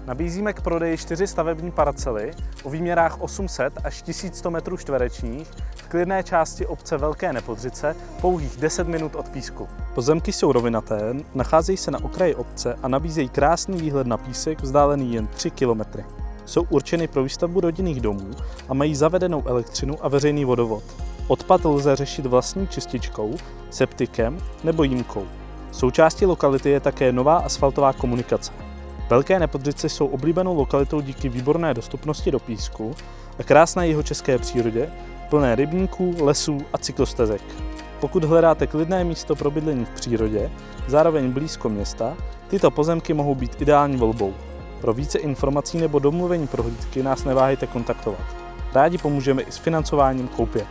Nabízíme k prodeji 4 stavební parcely o výměrách 800 až 1100 m2 v klidné části obce Velké Nepodřice, pouhých 10 minut od Písku. Pozemky jsou rovinaté, nacházejí se na okraji obce a nabízejí krásný výhled na Písek vzdálený jen 3 km. Jsou určeny pro výstavbu rodinných domů a mají zavedenou elektřinu a veřejný vodovod. Odpad lze řešit vlastní čističkou, septikem nebo jímkou. Součástí lokality je také nová asfaltová komunikace. Velké Nepodřice jsou oblíbenou lokalitou díky výborné dostupnosti do Písku a krásné jihočeské přírodě, plné rybníků, lesů a cyklostezek. Pokud hledáte klidné místo pro bydlení v přírodě, zároveň blízko města, tyto pozemky mohou být ideální volbou. Pro více informací nebo domluvení prohlídky nás neváhejte kontaktovat. Rádi pomůžeme i s financováním koupě.